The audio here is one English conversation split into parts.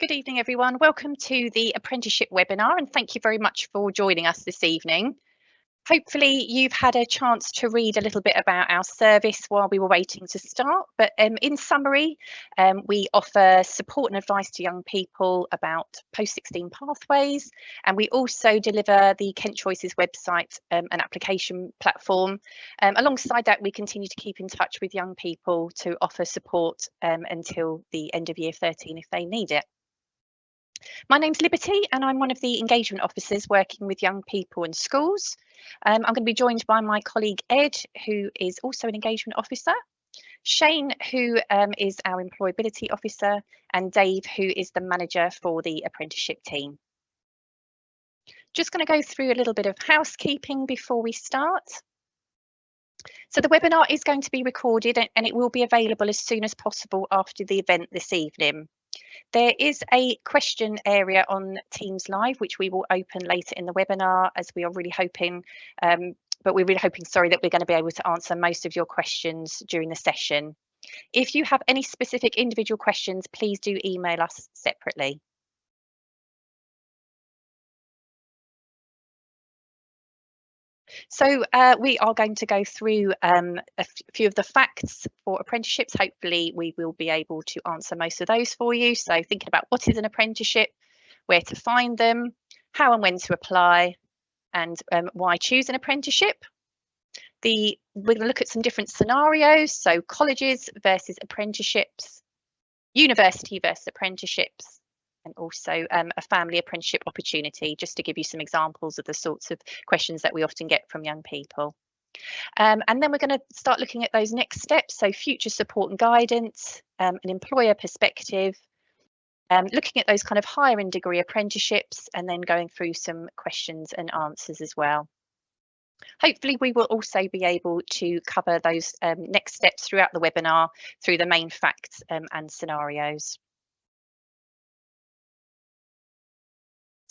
Good evening, everyone. Welcome to the apprenticeship webinar, and thank you very much for joining us this evening. Hopefully, you've had a chance to read a little bit about our service while we were waiting to start. But in summary, we offer support and advice to young people about post-16 pathways, and we also deliver the Kent Choices website and application platform. Alongside that, we continue to keep in touch with young people to offer support until the end of year 13 if they need it. My name's Liberty, and I'm one of the engagement officers working with young people in schools. I'm going to be joined by my colleague Ed, who is also an engagement officer, Shane, who is our employability officer, and Dave, who is the manager for the apprenticeship team. Just going to go through a little bit of housekeeping before we start. So the webinar is going to be recorded and it will be available as soon as possible after the event this evening. There is a question area on Teams Live, which we will open later in the webinar, as we are really hoping, that we're going to be able to answer most of your questions during the session. If you have any specific individual questions, please do email us separately. So we are going to go through a few of the facts for apprenticeships. Hopefully we will be able to answer most of those for you. So thinking about what is an apprenticeship, where to find them, how and when to apply, and why choose an apprenticeship. We're going to look at some different scenarios, so colleges versus apprenticeships, university versus apprenticeships, and also a family apprenticeship opportunity, just to give you some examples of the sorts of questions that we often get from young people. And then we're going to start looking at those next steps, so future support and guidance, an employer perspective, looking at those kind of higher in degree apprenticeships, and then going through some questions and answers as well. Hopefully we will also be able to cover those next steps throughout the webinar through the main facts and scenarios.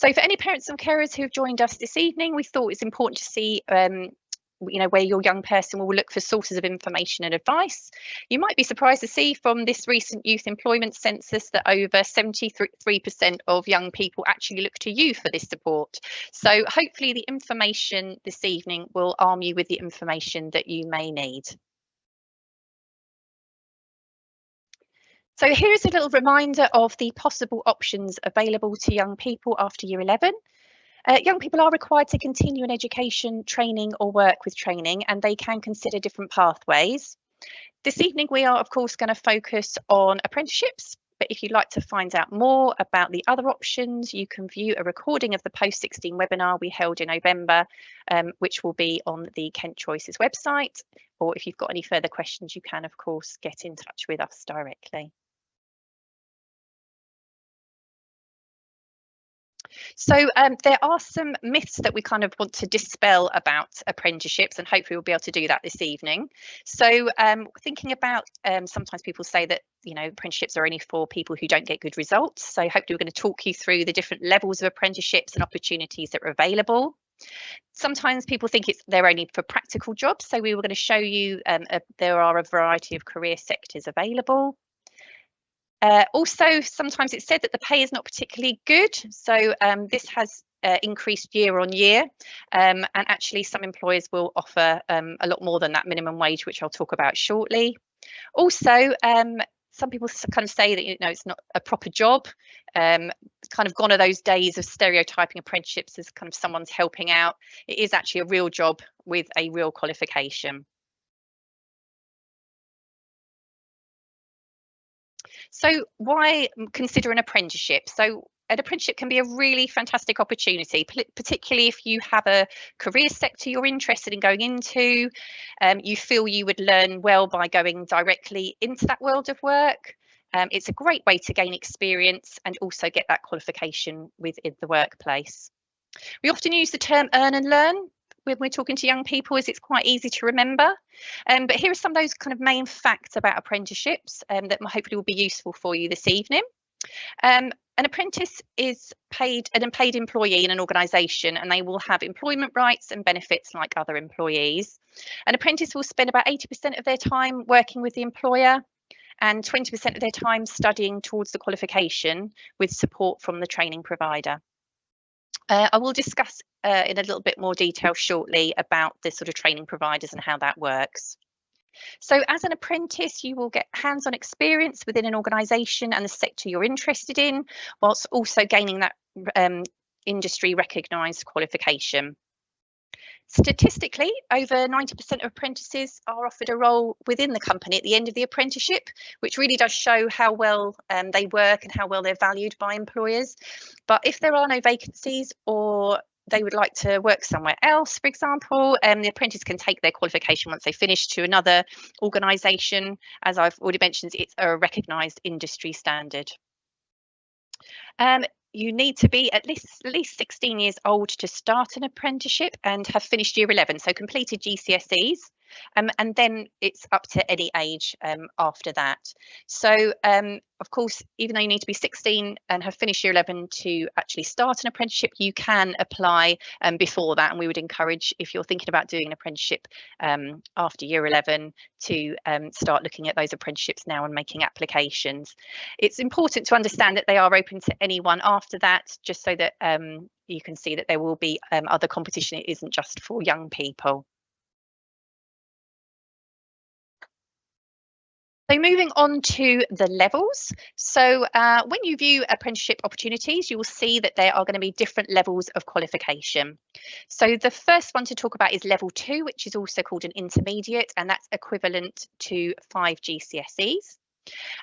So for any parents and carers who have joined us this evening, we thought it's important to see where your young person will look for sources of information and advice. You might be surprised to see from this recent youth employment census that over 73% of young people actually look to you for this support. So hopefully the information this evening will arm you with the information that you may need. So here's a little reminder of the possible options available to young people after year 11. Young people are required to continue in education, training or work with training, and they can consider different pathways. This evening we are of course going to focus on apprenticeships, but if you'd like to find out more about the other options, you can view a recording of the post-16 webinar we held in November, which will be on the Kent Choices website, or if you've got any further questions, you can of course get in touch with us directly. So there are some myths that we kind of want to dispel about apprenticeships, and hopefully we'll be able to do that this evening. So thinking about sometimes people say that apprenticeships are only for people who don't get good results. So hopefully we're going to talk you through the different levels of apprenticeships and opportunities that are available. Sometimes people think they're only for practical jobs. So we were going to show you there are a variety of career sectors available. Also, sometimes it's said that the pay is not particularly good, so this has increased year on year, and actually some employers will offer a lot more than that minimum wage, which I'll talk about shortly. Also, some people kind of say that it's not a proper job. Kind of gone are those days of stereotyping apprenticeships as kind of someone's helping out. It is actually a real job with a real qualification. So why consider an apprenticeship? So an apprenticeship can be a really fantastic opportunity, particularly if you have a career sector you're interested in going into. You feel you would learn well by going directly into that world of work. It's a great way to gain experience and also get that qualification within the workplace. We often use the term earn and learn when we're talking to young people, as it's quite easy to remember. But here are some of those kind of main facts about apprenticeships that hopefully will be useful for you this evening. An apprentice is an unpaid employee in an organisation, and they will have employment rights and benefits like other employees. An apprentice will spend about 80% of their time working with the employer, and 20% of their time studying towards the qualification with support from the training provider. I will discuss in a little bit more detail shortly about the sort of training providers and how that works. So as an apprentice, you will get hands-on experience within an organisation and the sector you're interested in, whilst also gaining that industry recognised qualification. Statistically, over 90% of apprentices are offered a role within the company at the end of the apprenticeship, which really does show how well they work and how well they're valued by employers. But if there are no vacancies or they would like to work somewhere else, for example, the apprentice can take their qualification once they finish to another organisation. As I've already mentioned, it's a recognised industry standard. You need to be at least 16 years old to start an apprenticeship and have finished year 11, so completed GCSEs. And then it's up to any age after that. So, of course, even though you need to be 16 and have finished year 11 to actually start an apprenticeship, you can apply before that. And we would encourage, if you're thinking about doing an apprenticeship after year 11, to start looking at those apprenticeships now and making applications. It's important to understand that they are open to anyone after that, just so that you can see that there will be other competition. It isn't just for young people. So moving on to the levels. So when you view apprenticeship opportunities, you will see that there are going to be different levels of qualification. So the first one to talk about is level 2, which is also called an intermediate, and that's equivalent to 5 GCSEs.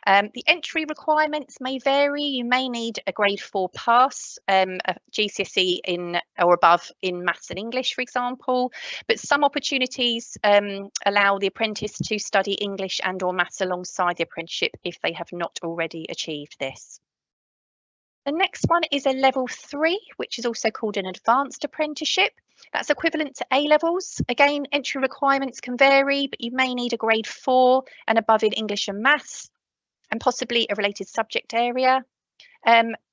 The entry requirements may vary. You may need a grade 4 pass, a GCSE in or above in maths and English, for example, but some opportunities allow the apprentice to study English and or maths alongside the apprenticeship if they have not already achieved this. The next one is a level 3, which is also called an advanced apprenticeship. That's equivalent to A levels. Again, entry requirements can vary, but you may need a grade 4 and above in English and maths, and possibly a related subject area.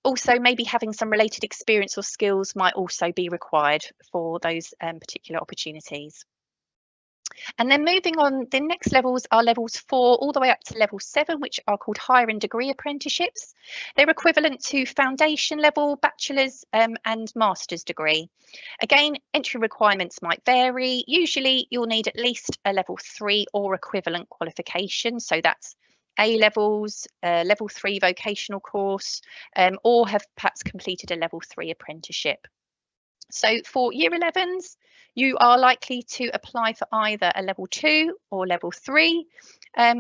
Also, maybe having some related experience or skills might also be required for those particular opportunities. And then moving on, the next levels are levels 4 all the way up to level 7, which are called higher in degree apprenticeships. They're equivalent to foundation level, bachelor's and master's degree. Again, entry requirements might vary. Usually you'll need at least a level 3 or equivalent qualification. So that's A levels, level 3 vocational course, or have perhaps completed a level 3 apprenticeship. So for year 11s, you are likely to apply for either a level 2 or level 3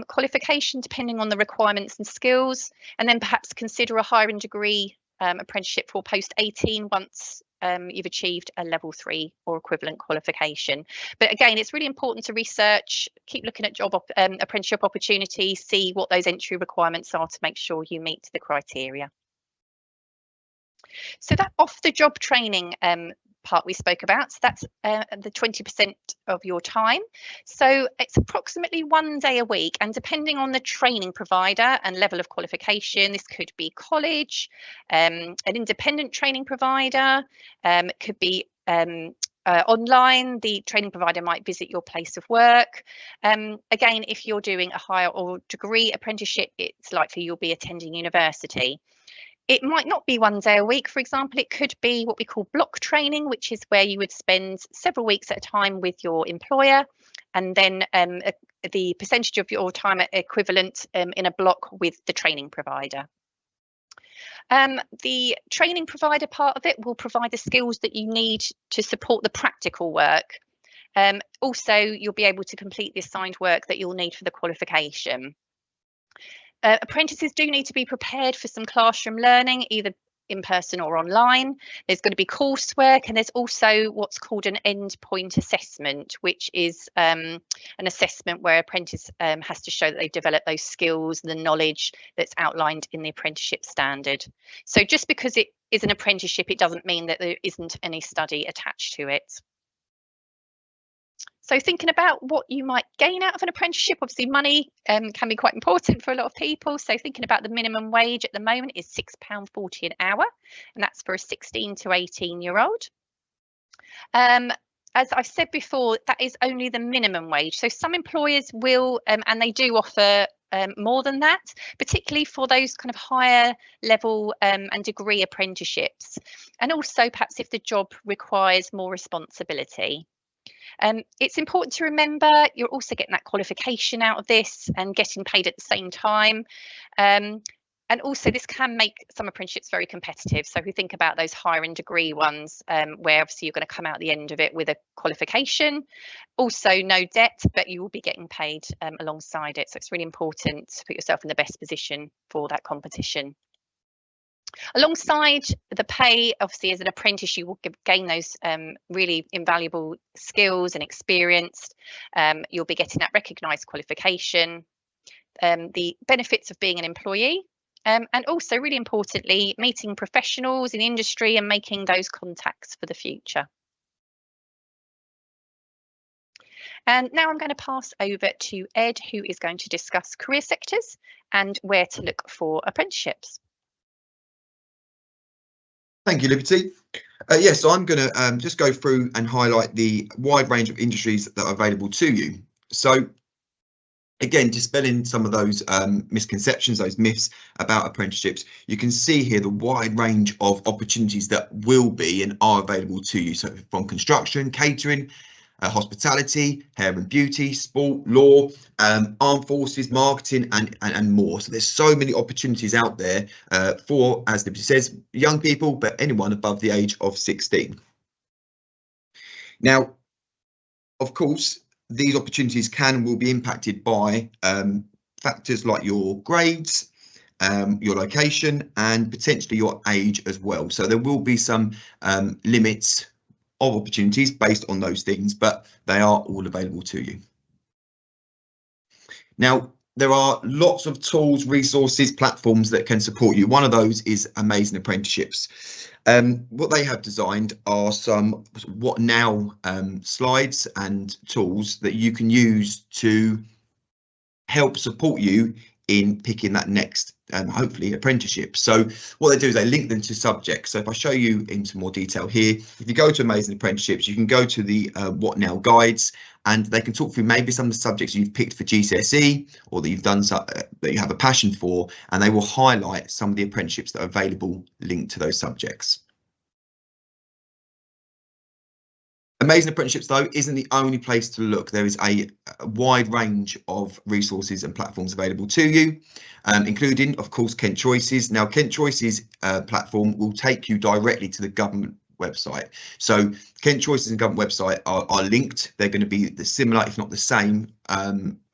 qualification, depending on the requirements and skills, and then perhaps consider a higher in degree apprenticeship for post 18 once you've achieved a level 3 or equivalent qualification. But again, it's really important to research, keep looking at apprenticeship opportunities, see what those entry requirements are to make sure you meet the criteria. So that off-the-job training part we spoke about, so that's the 20% of your time. So it's approximately 1 day a week, and depending on the training provider and level of qualification, this could be college, an independent training provider, it could be online, the training provider might visit your place of work. Again, if you're doing a higher or degree apprenticeship, it's likely you'll be attending university. It might not be 1 day a week. For example, it could be what we call block training, which is where you would spend several weeks at a time with your employer, and then the percentage of your time equivalent in a block with the training provider. The training provider part of it will provide the skills that you need to support the practical work. Also, you'll be able to complete the assigned work that you'll need for the qualification. Apprentices do need to be prepared for some classroom learning, either in person or online. There's going to be coursework, and there's also what's called an endpoint assessment, which is an assessment where apprentice has to show that they've developed those skills, the knowledge that's outlined in the apprenticeship standard. So just because it is an apprenticeship, it doesn't mean that there isn't any study attached to it. So thinking about what you might gain out of an apprenticeship, obviously money can be quite important for a lot of people. So thinking about the minimum wage at the moment is £6.40 an hour, and that's for a 16 to 18-year-old. As I've said before, that is only the minimum wage. So some employers will, and they do offer more than that, particularly for those kind of higher level and degree apprenticeships, and also perhaps if the job requires more responsibility. It's important to remember you're also getting that qualification out of this and getting paid at the same time. And also this can make some apprenticeships very competitive. So if we think about those higher in degree ones, where obviously you're going to come out the end of it with a qualification, also no debt, but you will be getting paid alongside it. So it's really important to put yourself in the best position for that competition. Alongside the pay, obviously, as an apprentice, you will gain those really invaluable skills and experience. You'll be getting that recognised qualification, the benefits of being an employee, and also, really importantly, meeting professionals in industry and making those contacts for the future. And now I'm going to pass over to Ed, who is going to discuss career sectors and where to look for apprenticeships. Thank you, Liberty. Yes, so I'm going to just go through and highlight the wide range of industries that are available to you. So again, dispelling some of those misconceptions, those myths about apprenticeships, you can see here the wide range of opportunities that will be and are available to you. So from construction, catering, hospitality, hair and beauty, sport, law, armed forces, marketing, and more. So there's so many opportunities out there for, as Liberty says, young people, but anyone above the age of 16. Now, of course, these opportunities can and will be impacted by factors like your grades, your location, and potentially your age as well. So there will be some limits of opportunities based on those things, but they are all available to you. Now, there are lots of tools, resources, platforms that can support you. One of those is Amazing Apprenticeships. What they have designed are some what now slides and tools that you can use to help support you in picking that next hopefully apprenticeship. So what they do is they link them to subjects. So if I show you into more detail here, if you go to Amazing Apprenticeships, you can go to the What Now guides, and they can talk through maybe some of the subjects you've picked for GCSE or that you've done that you have a passion for, and they will highlight some of the apprenticeships that are available linked to those subjects. Amazing Apprenticeships, though, isn't the only place to look. There is a wide range of resources and platforms available to you, including, of course, Kent Choices. Now, Kent Choices platform will take you directly to the government website. So Kent Choices and government website are linked. They're going to be the similar, if not the same,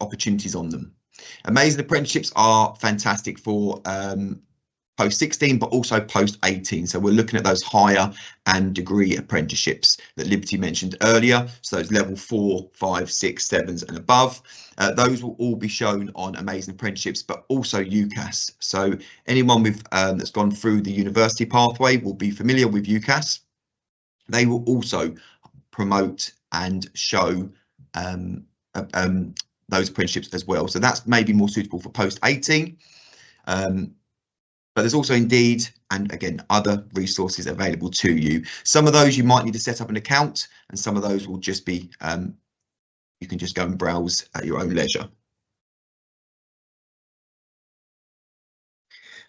opportunities on them. Amazing Apprenticeships are fantastic for post 16, but also post 18. So we're looking at those higher and degree apprenticeships that Liberty mentioned earlier. So those level 4, 5, 6, 7s and above. Those will all be shown on Amazing Apprenticeships, but also UCAS. So anyone with that's gone through the university pathway will be familiar with UCAS. They will also promote and show those apprenticeships as well. So that's maybe more suitable for post 18. But there's also Indeed and, again, other resources available to you. Some of those you might need to set up an account, and some of those will just be you can just go and browse at your own leisure.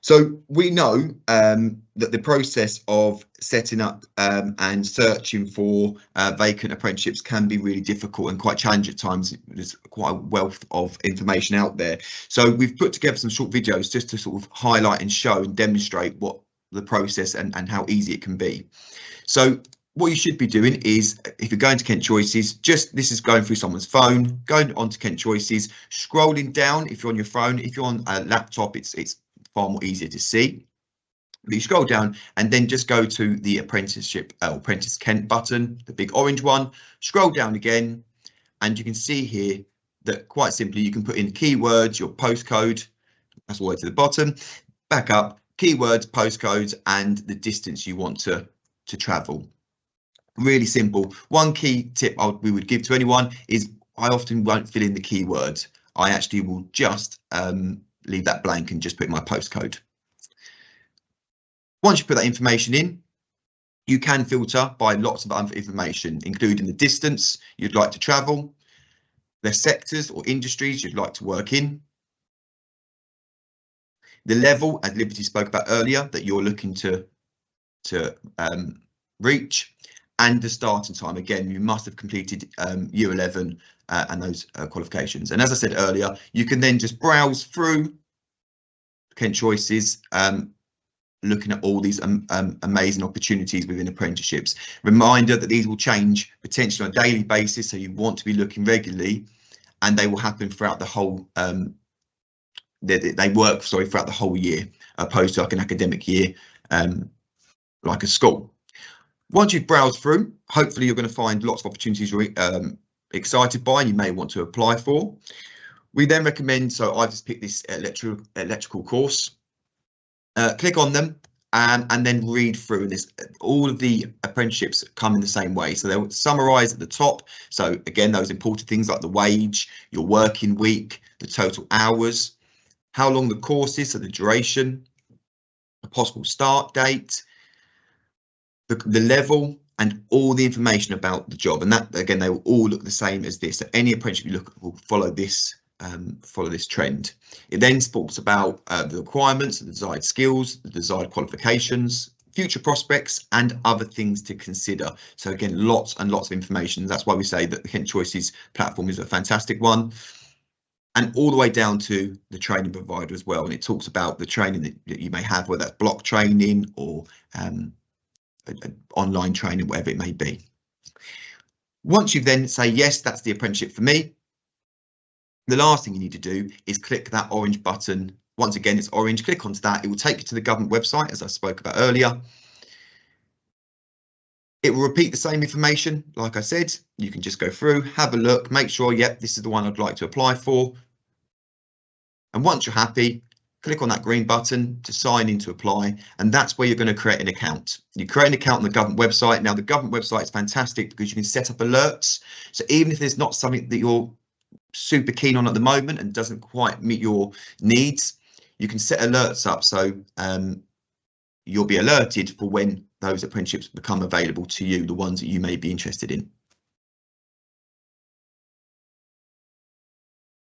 So we know that the process of setting up and searching for vacant apprenticeships can be really difficult and quite challenging at times. There's quite a wealth of information out there. So we've put together some short videos just to sort of highlight and show and demonstrate what the process and how easy it can be. So what you should be doing is, if you're going to Kent Choices, this is going through someone's phone, going onto Kent Choices, scrolling down if you're on your phone. If you're on a laptop, it's far more easier to see. But you scroll down and then just go to the apprenticeship Apprentice Kent button, the big orange one. Scroll down again, and you can see here that quite simply you can put in keywords, your postcode, that's all the way to the bottom, back up, keywords, postcodes, and the distance you want to travel. Really simple. One key tip we would give to anyone is I often won't fill in the keyword. I actually will just leave that blank and just put my postcode. Once you put that information in, you can filter by lots of other information, including the distance you'd like to travel, the sectors or industries you'd like to work in, the level, as Liberty spoke about earlier, that you're looking to reach, and the starting time. Again, you must have completed year 11 and those qualifications. And as I said earlier, you can then just browse through Kent Choices, looking at all these amazing opportunities within apprenticeships. Reminder that these will change potentially on a daily basis, so you want to be looking regularly, and they will happen throughout the whole they work throughout the whole year, opposed to like an academic year, like a school. Once you've browsed through, hopefully you're going to find lots of opportunities you're excited by and you may want to apply for. We then recommend, so I've just picked this electrical course. Click on them and then read through this. All of the apprenticeships come in the same way, so they'll summarise at the top. So again, those important things like the wage, your working week, the total hours, how long the course is, so the duration, a possible start date, the level, and all the information about the job. And that, again, they will all look the same as this. So any apprenticeship you look at will follow this trend. It then talks about the requirements, the desired skills, the desired qualifications, future prospects, and other things to consider. So again, lots and lots of information. That's why we say that the Kent Choices platform is a fantastic one. And all the way down to the training provider as well. And it talks about the training that you may have, whether that's block training or online training, whatever it may be. Once you then say, yes, that's the apprenticeship for me, the last thing you need to do is click that orange button. Once again, it's orange. Click onto that. It will take you to the government website, as I spoke about earlier. It will repeat the same information. Like I said, you can just go through, have a look, make sure, yep, this is the one I'd like to apply for. And once you're happy, click on that green button to sign in to apply, and that's where you're going to create an account. You create an account on the government website. Now, the government website is fantastic because you can set up alerts. So even if there's not something that you're super keen on at the moment and doesn't quite meet your needs, you can set alerts up, so you'll be alerted for when those apprenticeships become available to you, the ones that you may be interested in.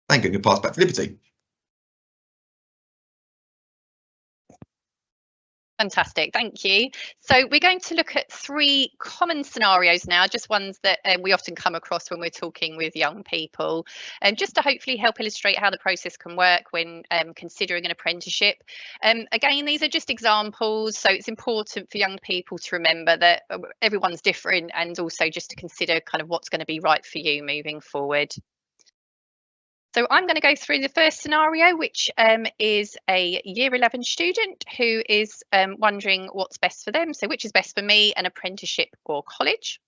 Thank you. I'm going to pass back to Liberty. Fantastic, thank you. So we're going to look at 3 common scenarios now, just ones that we often come across when we're talking with young people, just to hopefully help illustrate how the process can work when considering an apprenticeship. Again, these are just examples, so it's important for young people to remember that everyone's different, and also just to consider kind of what's going to be right for you moving forward. So I'm going to go through the first scenario, which is a year 11 student who is wondering what's best for them. So which is best for me, an apprenticeship or college?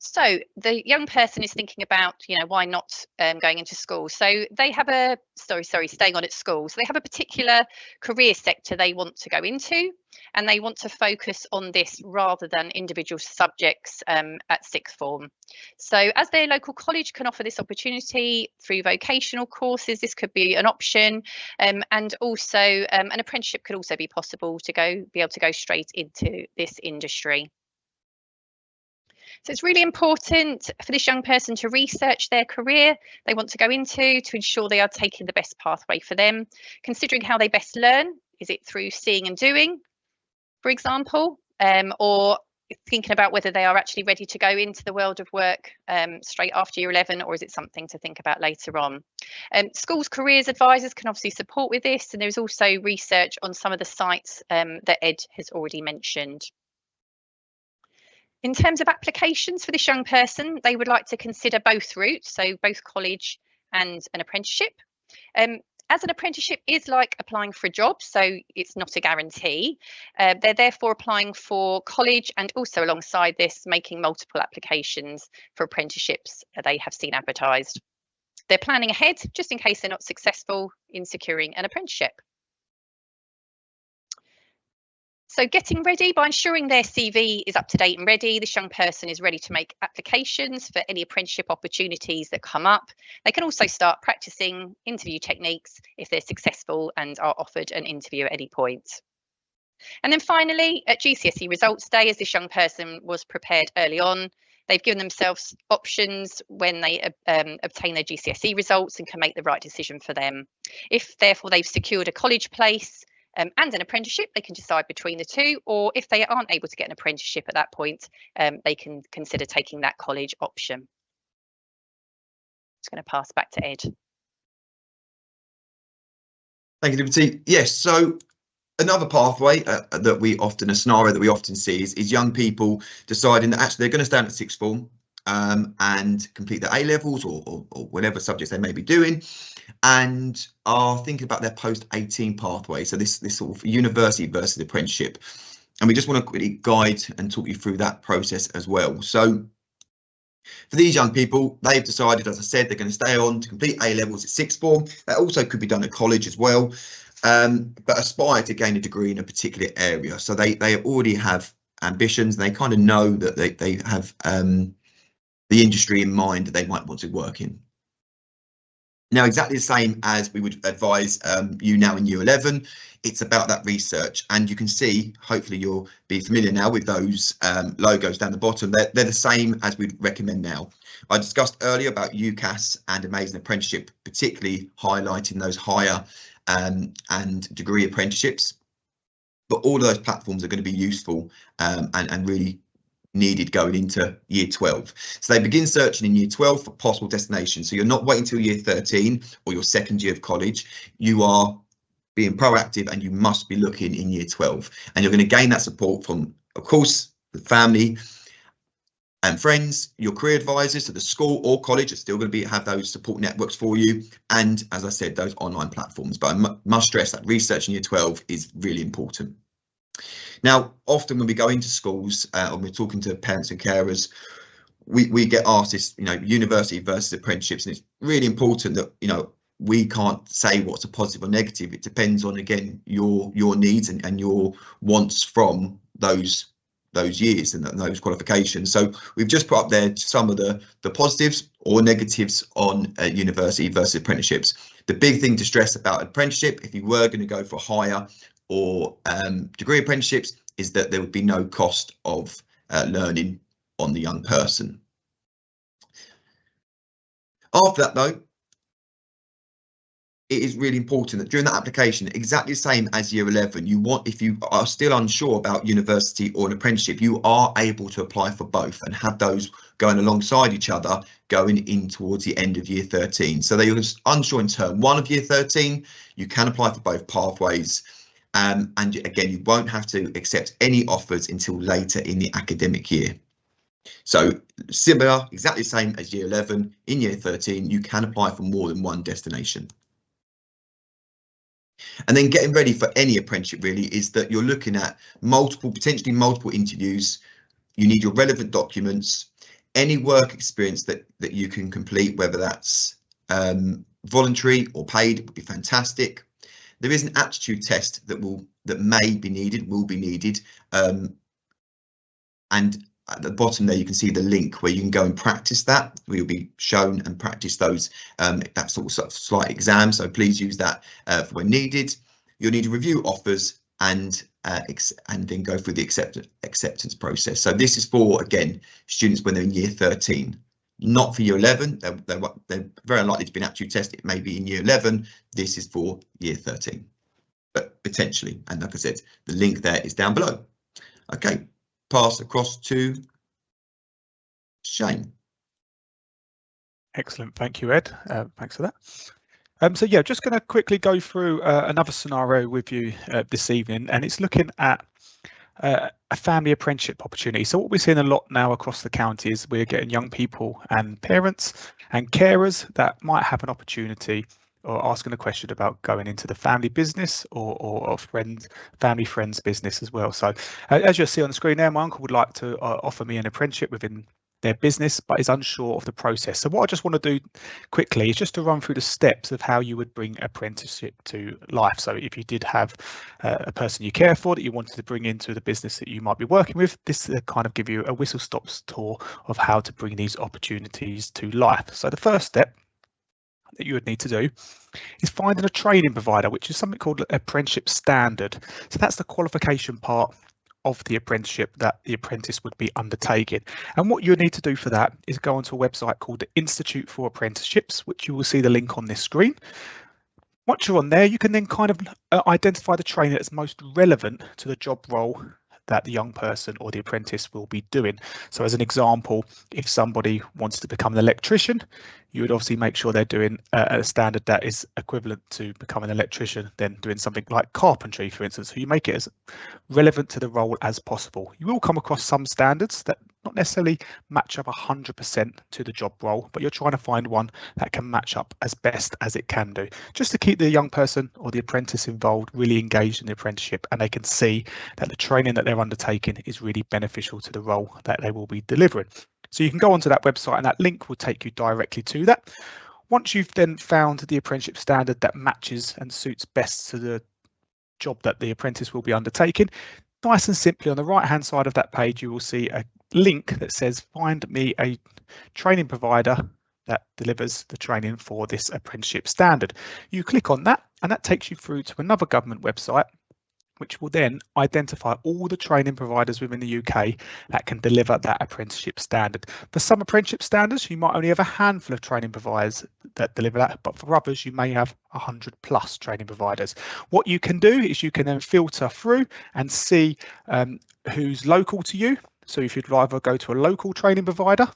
So the young person is thinking about, why not going into school? So they have staying on at school. So they have a particular career sector they want to go into, and they want to focus on this rather than individual subjects at sixth form. So as their local college can offer this opportunity through vocational courses, this could be an option, and also an apprenticeship could also be possible to be able to go straight into this industry. So it's really important for this young person to research their career they want to go into to ensure they are taking the best pathway for them, considering how they best learn. Is it through seeing and doing, for example, or thinking about whether they are actually ready to go into the world of work straight after year 11, or is it something to think about later on? Schools careers advisors can obviously support with this, and there's also research on some of the sites that Ed has already mentioned. In terms of applications for this young person, they would like to consider both routes, so both college and an apprenticeship. As an apprenticeship is like applying for a job, so it's not a guarantee. They're therefore applying for college, and also alongside this, making multiple applications for apprenticeships they have seen advertised. They're planning ahead just in case they're not successful in securing an apprenticeship. So getting ready by ensuring their CV is up to date and ready. This young person is ready to make applications for any apprenticeship opportunities that come up. They can also start practicing interview techniques if they're successful and are offered an interview at any point. And then finally, at GCSE results day, as this young person was prepared early on, They've given themselves options when they obtain their GCSE results and can make the right decision for them. If therefore they've secured a college place and an apprenticeship, they can decide between the two, or if they aren't able to get an apprenticeship at that point, they can consider taking that college option. Just going to pass back to Ed. Thank you, Liberty. Yes, so another pathway a scenario that we often see is young people deciding that actually they're going to stay at sixth form and complete their A levels or whatever subjects they may be doing, and are thinking about their post-18 pathway. So this sort of university versus apprenticeship, and we just want to quickly guide and talk you through that process as well. So for these young people, they've decided, as I said, they're going to stay on to complete A levels at sixth form. That also could be done at college as well, but aspire to gain a degree in a particular area. So they already have ambitions. They kind of know that they have the industry in mind that they might want to work in. Now, exactly the same as we would advise you now in year 11, it's about that research. And you can see, hopefully you'll be familiar now with those logos down the bottom. They're the same as we'd recommend now. I discussed earlier about UCAS and Amazing Apprenticeship, particularly highlighting those higher and degree apprenticeships. But all of those platforms are going to be useful and really needed going into year 12. So they begin searching in year 12 for possible destinations. So you're not waiting till year 13 or your second year of college. You are being proactive and you must be looking in year 12. And you're going to gain that support from, of course, the family and friends, your career advisors. So the school or college are still going to have those support networks for you. And as I said, those online platforms. But I must stress that research in year 12 is really important. Now, often when we go into schools and we're talking to parents and carers, we get asked this, university versus apprenticeships, and it's really important that, we can't say what's a positive or negative. It depends on, again, your needs and your wants from those years and those qualifications. So we've just put up there some of the positives or negatives on university versus apprenticeships. The big thing to stress about apprenticeship, if you were going to go for higher or degree apprenticeships, is that there would be no cost of learning on the young person. After that, though, it is really important that during that application, exactly the same as year 11, if you are still unsure about university or an apprenticeship, you are able to apply for both and have those going alongside each other going in towards the end of year 13. So they are unsure in term 1 of year 13, you can apply for both pathways. And again, you won't have to accept any offers until later in the academic year. So similar, exactly the same as year 11, in year 13, you can apply for more than one destination. And then getting ready for any apprenticeship really is that you're looking at potentially multiple interviews. You need your relevant documents, any work experience that you can complete, whether that's voluntary or paid, would be fantastic. There is an aptitude test that will be needed, and at the bottom there you can see the link where you can go and practice that. We'll be shown and practice those that sort of slight exam, so please use that for when needed. You'll need to review offers and then go through the acceptance process. So this is for, again, students when they're in year 13. Not for year 11, they're very unlikely to be an aptitude test. It may be in year 11. This is for year 13, but potentially. And like I said, the link there is down below. Okay, pass across to Shane. Excellent, thank you, Ed. Thanks for that. So yeah, just going to quickly go through another scenario with you this evening, and it's looking at a family apprenticeship opportunity. So what we're seeing a lot now across the county is we're getting young people and parents and carers that might have an opportunity or asking a question about going into the family business or family friends business as well. So as you'll see on the screen there, my uncle would like to offer me an apprenticeship within their business, but is unsure of the process. So what I just want to do quickly is just to run through the steps of how you would bring apprenticeship to life. So if you did have a person you care for that you wanted to bring into the business that you might be working with, this kind of give you a whistle-stop tour of how to bring these opportunities to life. So the first step that you would need to do is finding a training provider, which is something called apprenticeship standard. So that's the qualification part of the apprenticeship that the apprentice would be undertaking. And what you need to do for that is go onto a website called the Institute for Apprenticeships, which you will see the link on this screen. Once you're on there, you can then kind of identify the training that's most relevant to the job role that the young person or the apprentice will be doing. So as an example, if somebody wants to become an electrician, you would obviously make sure they're doing a standard that is equivalent to becoming an electrician, then doing something like carpentry, for instance. So you make it as relevant to the role as possible. You will come across some standards that not necessarily match up 100% to the job role, but you're trying to find one that can match up as best as it can do, just to keep the young person or the apprentice involved, really engaged in the apprenticeship, and they can see that the training that they're undertaking is really beneficial to the role that they will be delivering. So you can go onto that website and that link will take you directly to that. Once you've then found the apprenticeship standard that matches and suits best to the job that the apprentice will be undertaking, nice and simply on the right hand side of that page you will see a link that says find me a training provider that delivers the training for this apprenticeship standard. You click on that and that takes you through to another government website which will then identify all the training providers within the UK that can deliver that apprenticeship standard. For some apprenticeship standards, you might only have a handful of training providers that deliver that, but for others, you may have 100+ training providers. What you can do is you can then filter through and see who's local to you. So if you'd rather go to a local training provider,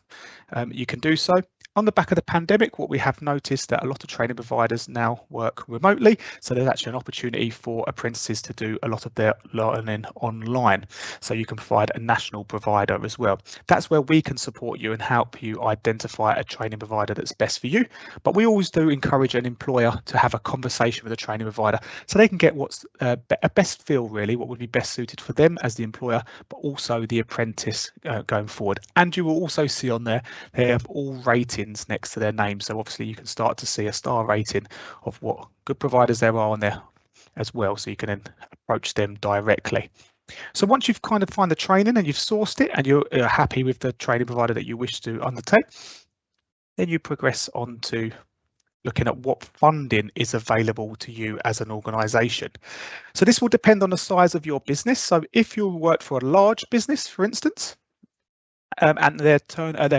you can do so. On the back of the pandemic, what we have noticed that a lot of training providers now work remotely. So there's actually an opportunity for apprentices to do a lot of their learning online. So you can provide a national provider as well. That's where we can support you and help you identify a training provider that's best for you. But we always do encourage an employer to have a conversation with a training provider so they can get what's a best feel, really, what would be best suited for them as the employer, but also the apprentice going forward. And you will also see on there, they have all ratings next to their name, so obviously you can start to see a star rating of what good providers there are on there as well, so you can then approach them directly. So once you've kind of find the training and you've sourced it and you're happy with the training provider that you wish to undertake, then you progress on to looking at what funding is available to you as an organisation. So this will depend on the size of your business. So if you work for a large business, for instance, and their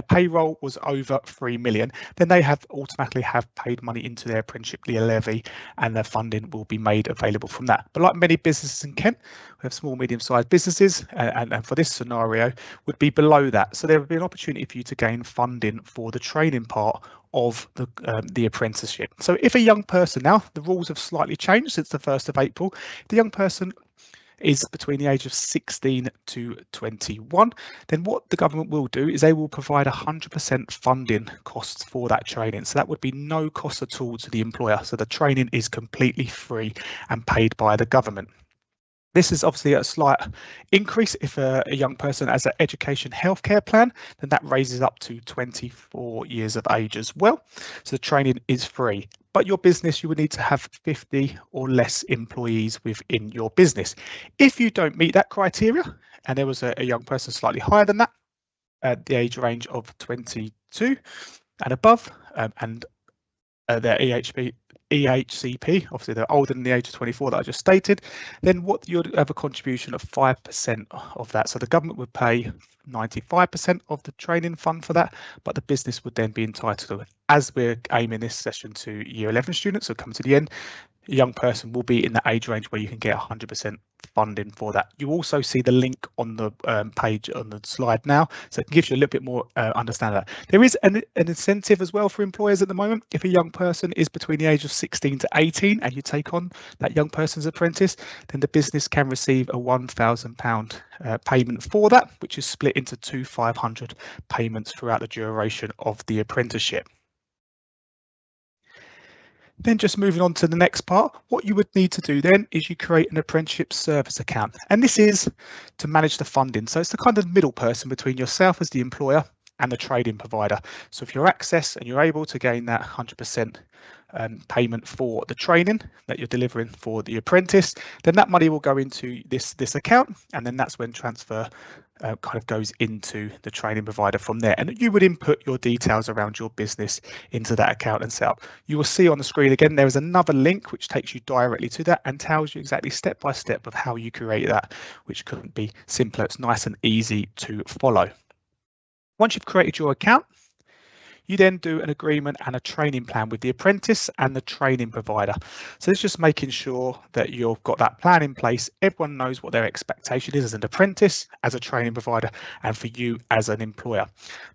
payroll was over 3 million, then they automatically have paid money into their apprenticeship levy, and their funding will be made available from that. But like many businesses in Kent, we have small, medium-sized businesses, and for this scenario would be below that. So there would be an opportunity for you to gain funding for the training part of the apprenticeship. So if a young person, now the rules have slightly changed since the 1st of April, the young person is between the age of 16 to 21, then what the government will do is they will provide 100% funding costs for that training. So that would be no cost at all to the employer. So the training is completely free and paid by the government. This is obviously a slight increase if a young person has an education healthcare plan, then that raises up to 24 years of age as well. So the training is free. But your business, you would need to have 50 or less employees within your business. If you don't meet that criteria, and there was a young person slightly higher than that, at the age range of 22 and above, and their EHCP, obviously they're older than the age of 24 that I just stated, then what you'd have a contribution of 5% of that. So the government would pay 95% of the training fund for that, but the business would then be entitled to, as we're aiming this session to year 11 students, so come to the end, a young person will be in the age range where you can get 100% funding for that. You also see the link on the page on the slide now, so it gives you a little bit more understanding of that. There is an incentive as well for employers at the moment. If a young person is between the age of 16 to 18 and you take on that young person's apprentice, then the business can receive a £1,000 payment for that, which is split into two 500 payments throughout the duration of the apprenticeship. Then just moving on to the next part, what you would need to do then is you create an apprenticeship service account. And this is to manage the funding. So it's the kind of middle person between yourself as the employer and the trading provider. So if you're access and you're able to gain that 100% payment for the training that you're delivering for the apprentice, then that money will go into this account, and then that's when transfer kind of goes into the training provider from there, and you would input your details around your business into that account and set up. You will see on the screen again there is another link which takes you directly to that and tells you exactly step by step of how you create that, which couldn't be simpler. It's nice and easy to follow. Once you've created your account, you then do an agreement and a training plan with the apprentice and the training provider. So it's just making sure that you've got that plan in place. Everyone knows what their expectation is as an apprentice, as a training provider, and for you as an employer.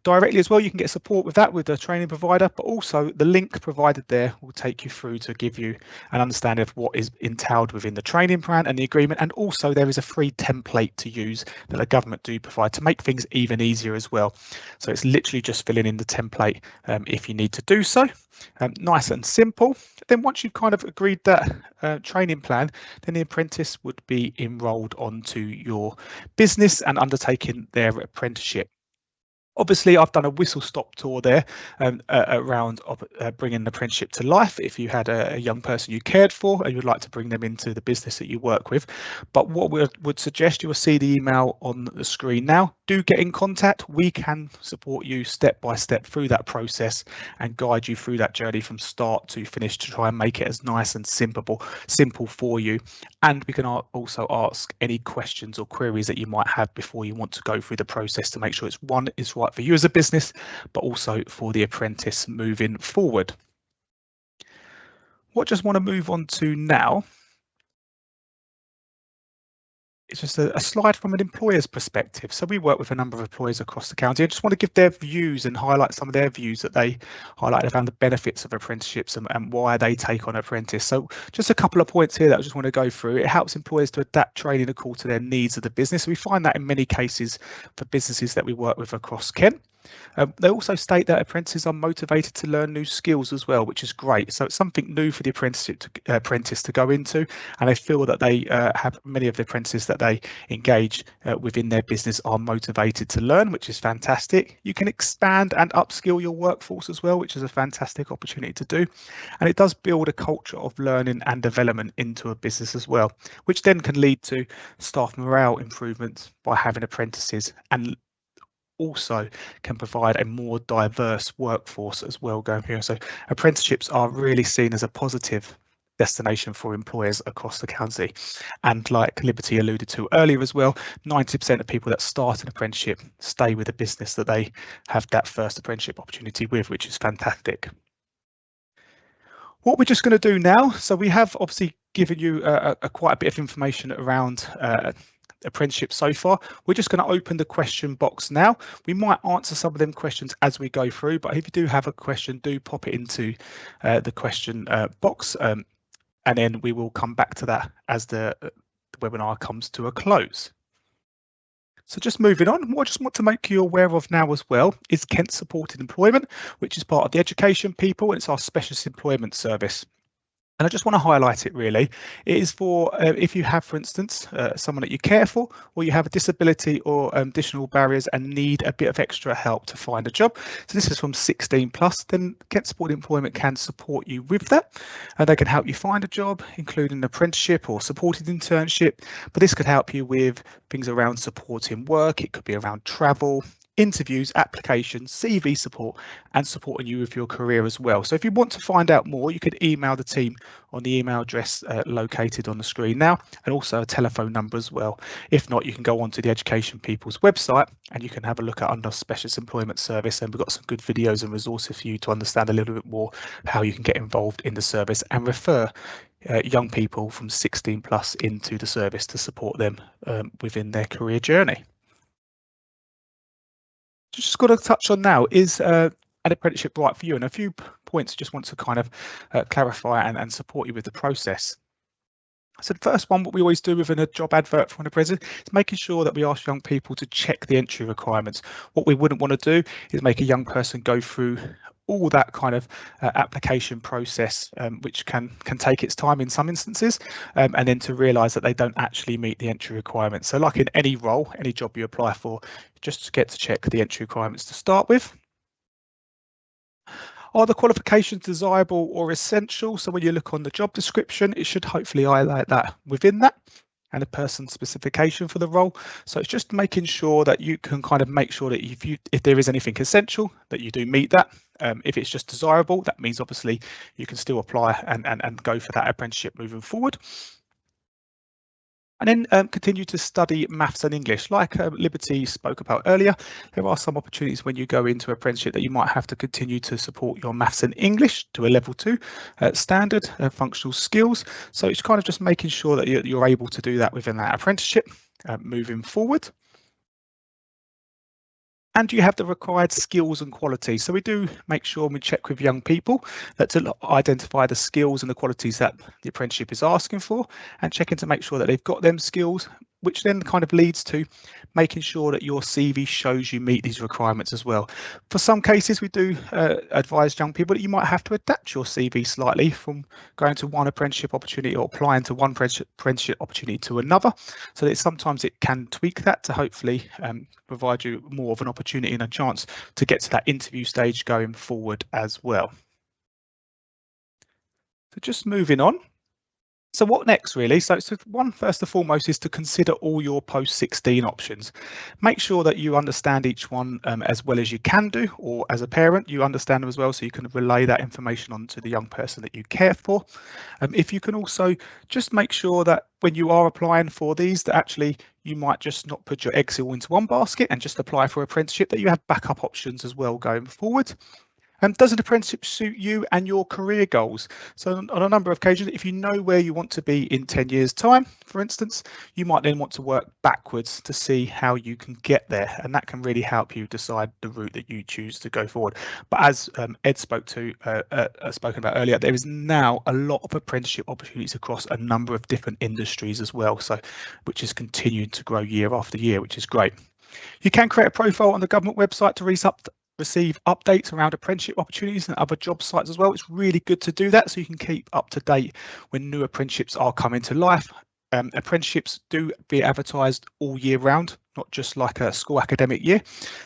Directly as well, you can get support with that with the training provider, but also the link provided there will take you through to give you an understanding of what is entailed within the training plan and the agreement. And also there is a free template to use that the government do provide to make things even easier as well. So it's literally just filling in the template if you need to do so. Nice and simple. Then once you've kind of agreed that training plan, then the apprentice would be enrolled onto your business and undertaking their apprenticeship. Obviously, I've done a whistle-stop tour there around bringing an apprenticeship to life if you had a young person you cared for and you'd like to bring them into the business that you work with. But what we would suggest, you will see the email on the screen now. Do get in contact. We can support you step by step through that process and guide you through that journey from start to finish to try and make it as nice and simple for you. And we can also ask any questions or queries that you might have before you want to go through the process to make sure it's right for you as a business, but also for the apprentice moving forward. What I just want to move on to now it's just a slide from an employer's perspective. So we work with a number of employers across the county. I just want to give their views and highlight some of their views that they highlight around the benefits of apprenticeships and why they take on an apprentice. So just a couple of points here that I just want to go through. It helps employers to adapt training according to their needs of the business. We find that in many cases for businesses that we work with across Kent. They also state that apprentices are motivated to learn new skills as well, which is great. So it's something new for the apprentice to go into, and they feel that they have many of the apprentices that they engage within their business are motivated to learn, which is fantastic. You can expand and upskill your workforce as well, which is a fantastic opportunity to do. And it does build a culture of learning and development into a business as well, which then can lead to staff morale improvements by having apprentices, and also can provide a more diverse workforce as well going here. So apprenticeships are really seen as a positive destination for employers across the county. And like Liberty alluded to earlier as well, 90% of people that start an apprenticeship stay with a business that they have that first apprenticeship opportunity with, which is fantastic. What we're just going to do now, so we have obviously given you quite a bit of information around apprenticeship so far. We're just going to open the question box now. We might answer some of them questions as we go through, but if you do have a question, do pop it into the question box, and then we will come back to that as the webinar comes to a close. So just moving on, what I just want to make you aware of now as well is Kent Supported Employment, which is part of the education people, and it's our specialist employment service. And I just want to highlight it really. It is for if you have, for instance, someone that you care for, or you have a disability or additional barriers and need a bit of extra help to find a job. So this is from 16 plus, then Kent Supported Employment can support you with that. And they can help you find a job, including an apprenticeship or supported internship. But this could help you with things around supporting work. It could be around travel, interviews, applications, CV support, and supporting you with your career as well. So if you want to find out more, you could email the team on the email address located on the screen now, and also a telephone number as well. If not, you can go onto the Education People's website and you can have a look at under Specialist Employment Service, and we've got some good videos and resources for you to understand a little bit more how you can get involved in the service and refer young people from 16 plus into the service to support them within their career journey. Just got to touch on now, is an apprenticeship right for you? And a few points I just want to kind of clarify and support you with the process. So the first one, what we always do within a job advert for an apprentice is making sure that we ask young people to check the entry requirements. What we wouldn't want to do is make a young person go through all that kind of application process, which can take its time in some instances, and then to realise that they don't actually meet the entry requirements. So like in any role, any job you apply for, just get to check the entry requirements to start with. Are the qualifications desirable or essential? So when you look on the job description, it should hopefully highlight that within that. and a person specification for the role. So it's just making sure that you can kind of make sure that if there is anything essential, that you do meet that. If it's just desirable, that means obviously you can still apply and go for that apprenticeship moving forward. And then continue to study maths and English. Like Liberty spoke about earlier, there are some opportunities when you go into apprenticeship that you might have to continue to support your maths and English to a level 2 standard functional skills. So it's kind of just making sure that you're able to do that within that apprenticeship moving forward. And do you have the required skills and qualities? So we do make sure we check with young people that to identify the skills and the qualities that the apprenticeship is asking for, and checking to make sure that they've got them skills, which then kind of leads to making sure that your CV shows you meet these requirements as well. For some cases, we do advise young people that you might have to adapt your CV slightly from going to one apprenticeship opportunity or applying to one apprenticeship opportunity to another. So that sometimes it can tweak that to hopefully provide you more of an opportunity and a chance to get to that interview stage going forward as well. So just moving on. So what next really? So one, first and foremost, is to consider all your post-16 options. Make sure that you understand each one as well as you can do, or as a parent, you understand them as well, so you can relay that information on to the young person that you care for. If you can also just make sure that when you are applying for these, that actually you might just not put your eggs all into one basket and just apply for apprenticeship, that you have backup options as well going forward. Does an apprenticeship suit you and your career goals? So on a number of occasions, if you know where you want to be in 10 years' time, for instance, you might then want to work backwards to see how you can get there. And that can really help you decide the route that you choose to go forward. But as Ed spoken about earlier, there is now a lot of apprenticeship opportunities across a number of different industries as well, so which is continuing to grow year after year, which is great. You can create a profile on the government website to receive updates around apprenticeship opportunities and other job sites as well. It's really good to do that so you can keep up to date when new apprenticeships are coming to life. Apprenticeships do be advertised all year round, not just like a school academic year.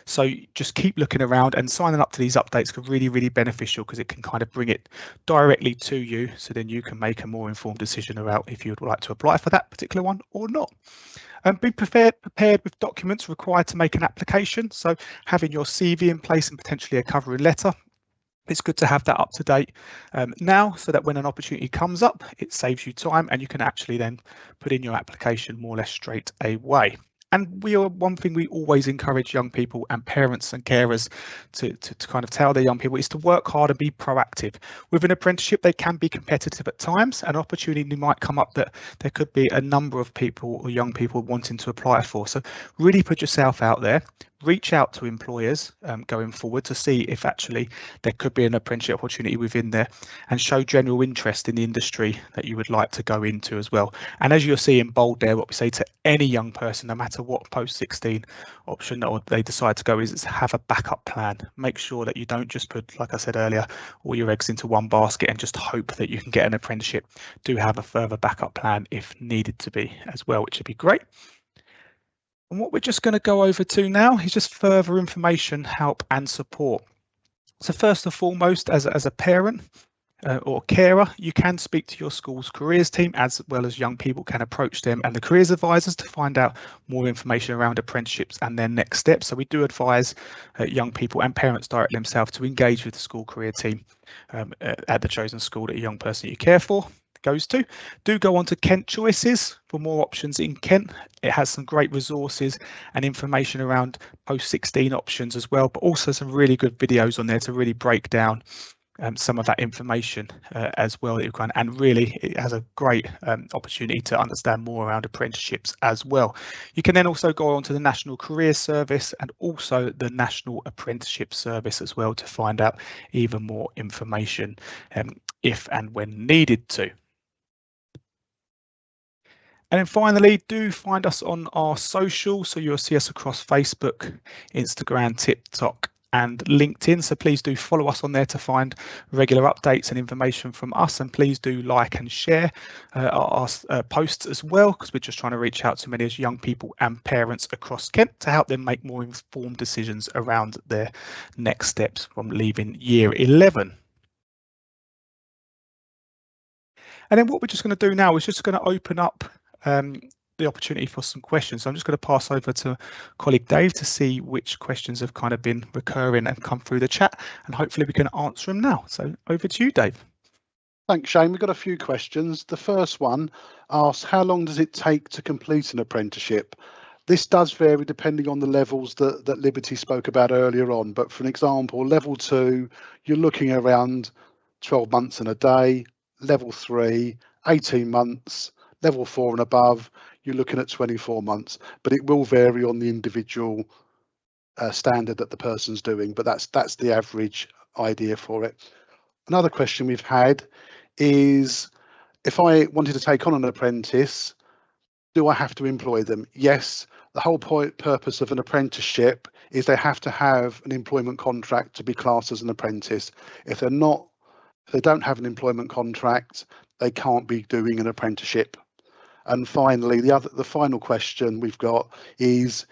So just keep looking around, and signing up to these updates can really, really beneficial because it can kind of bring it directly to you, so then you can make a more informed decision about if you would like to apply for that particular one or not. Be prepared with documents required to make an application. So having your CV in place and potentially a covering letter. It's good to have that up to date now, so that when an opportunity comes up, it saves you time and you can actually then put in your application more or less straight away. And one thing we always encourage young people and parents and carers to kind of tell their young people is to work hard and be proactive. With an apprenticeship, they can be competitive at times. An opportunity might come up that there could be a number of people or young people wanting to apply for. So really put yourself out there. Reach out to employers going forward to see if actually there could be an apprenticeship opportunity within there, and show general interest in the industry that you would like to go into as well. And as you'll see in bold there, what we say to any young person, no matter what post-16 option or they decide to go, is have a backup plan. Make sure that you don't just put, like I said earlier, all your eggs into one basket and just hope that you can get an apprenticeship. Do have a further backup plan if needed to be as well, which would be great. And what we're just going to go over to now is just further information, help and support. So first and foremost, as a parent or carer, you can speak to your school's careers team, as well as young people can approach them and the careers advisors to find out more information around apprenticeships and their next steps. So we do advise young people and parents directly themselves to engage with the school career team at the chosen school that a young person you care for goes to. Do go on to Kent Choices for more options in Kent. It has some great resources and information around post-16 options as well, but also some really good videos on there to really break down some of that information as well. And really it has a great opportunity to understand more around apprenticeships as well. You can then also go on to the National Career Service and also the National Apprenticeship Service as well to find out even more information if and when needed to. And then finally, do find us on our social. So you'll see us across Facebook, Instagram, TikTok and LinkedIn. So please do follow us on there to find regular updates and information from us. And please do like and share our posts as well, because we're just trying to reach out to many as young people and parents across Kent to help them make more informed decisions around their next steps from leaving year 11. And then what we're just going to do now is just going to open up the opportunity for some questions. So I'm just going to pass over to colleague Dave to see which questions have kind of been recurring and come through the chat, and hopefully we can answer them now. So over to you, Dave. Thanks, Shane. We've got a few questions. The first one asks, how long does it take to complete an apprenticeship? This does vary depending on the levels that Liberty spoke about earlier on. But for an example, level 2, you're looking around 12 months and a day. Level 3, 18 months. Level 4 and above, you're looking at 24 months. But it will vary on the individual standard that the person's doing. But that's the average idea for it. Another question we've had is, if I wanted to take on an apprentice, do I have to employ them? Yes, the whole purpose of an apprenticeship is they have to have an employment contract to be classed as an apprentice. If they don't have an employment contract, they can't be doing an apprenticeship. And finally, the final question we've got is,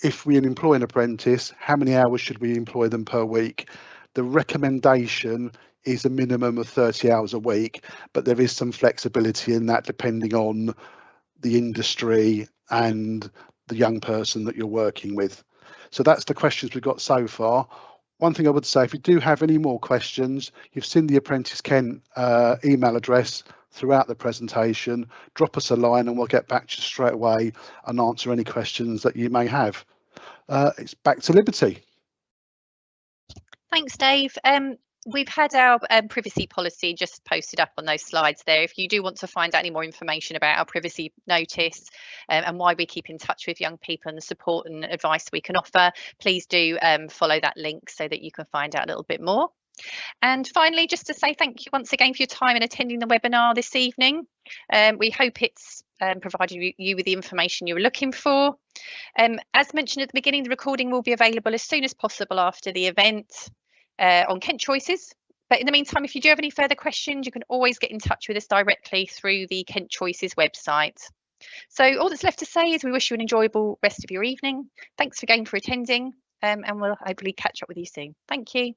if we employ an apprentice, how many hours should we employ them per week? The recommendation is a minimum of 30 hours a week, but there is some flexibility in that depending on the industry and the young person that you're working with. So that's the questions we've got so far. One thing I would say, if you do have any more questions, you've seen the Apprentice Kent email address throughout the presentation. Drop us a line and we'll get back to you straight away and answer any questions that you may have. It's back to Liberty. Thanks, Dave. We've had our privacy policy just posted up on those slides there. If you do want to find out any more information about our privacy notice and why we keep in touch with young people and the support and advice we can offer, please do follow that link so that you can find out a little bit more. And finally, just to say thank you once again for your time in attending the webinar this evening. We hope it's provided you with the information you were looking for. As mentioned at the beginning, the recording will be available as soon as possible after the event on Kent Choices. But in the meantime, if you do have any further questions, you can always get in touch with us directly through the Kent Choices website. So all that's left to say is we wish you an enjoyable rest of your evening. Thanks again for attending, and we'll hopefully catch up with you soon. Thank you.